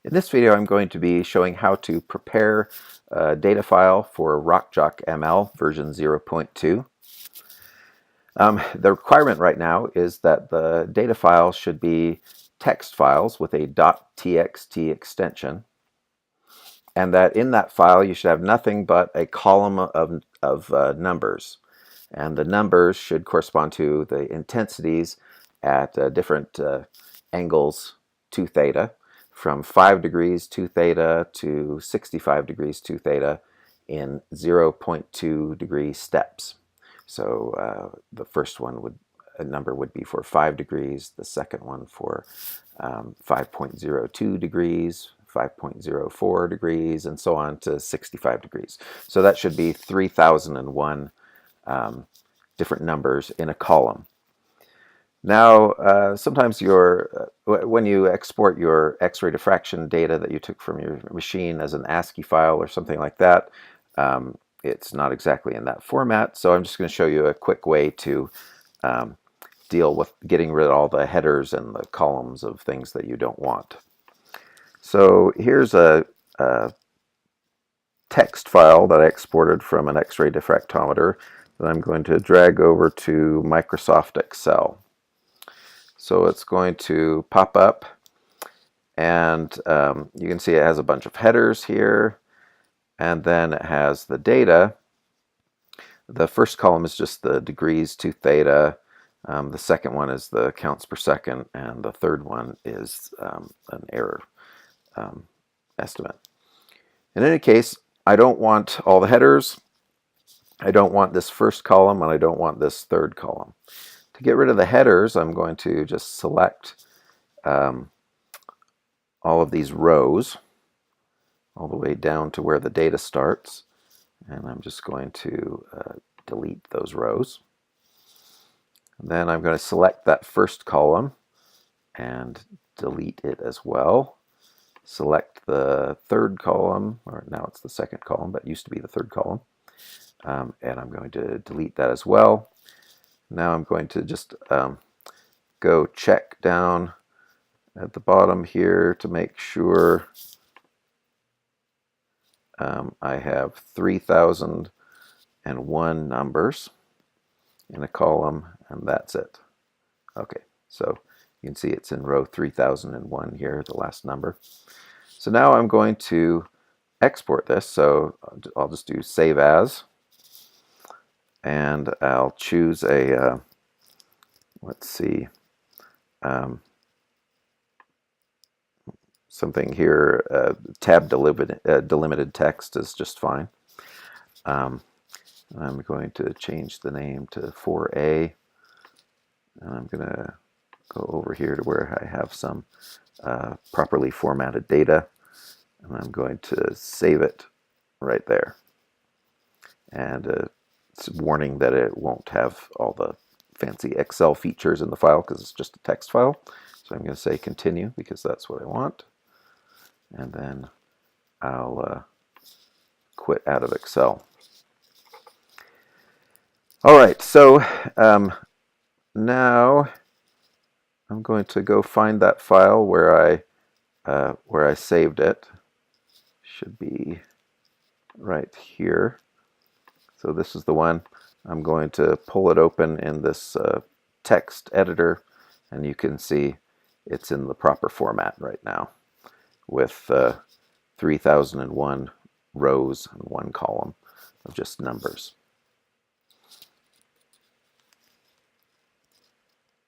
In this video, I'm going to be showing how to prepare a data file for RockJockML version 0.2. The requirement right now is that the data file should be text files with a .txt extension, and that in that file you should have nothing but a column of numbers. And the numbers should correspond to the intensities at different angles to theta, from 5 degrees to theta to 65 degrees to theta in 0.2 degree steps. So the first number would be for 5 degrees, the second one for 5.02 degrees, 5.04 degrees, and so on to 65 degrees. So that should be 3001 different numbers in a column. Now, sometimes when you export your X-ray diffraction data that you took from your machine as an ASCII file or something like that, it's not exactly in that format. So I'm just going to show you a quick way to deal with getting rid of all the headers and the columns of things that you don't want. So here's a text file that I exported from an X-ray diffractometer that I'm going to drag over to Microsoft Excel. So it's going to pop up, and you can see it has a bunch of headers here, and then it has the data. The first column is just the degrees to theta, the second one is the counts per second, and the third one is an error estimate. In any case, I don't want all the headers, I don't want this first column, and I don't want this third column. To get rid of the headers, I'm going to just select all of these rows all the way down to where the data starts, and I'm just going to delete those rows. And then I'm going to select that first column and delete it as well. Select the third column, or now it's the second column, but it used to be the third column, and I'm going to delete that as well. Now I'm going to just go check down at the bottom here to make sure I have 3001 numbers in a column, and that's it. Okay, so you can see it's in row 3001 here, the last number. So now I'm going to export this, so I'll just do save as, and I'll choose a, let's see, something here, tab delimited text is just fine. I'm going to change the name to 4A, and I'm going to go over here to where I have some properly formatted data, and I'm going to save it right there. And it's a warning that it won't have all the fancy Excel features in the file because it's just a text file. So I'm going to say continue because that's what I want. And then I'll quit out of Excel. All right, so now I'm going to go find that file where I saved it. Should be right here. So this is the one. I'm going to pull it open in this text editor, and you can see it's in the proper format right now with 3001 rows and one column of just numbers.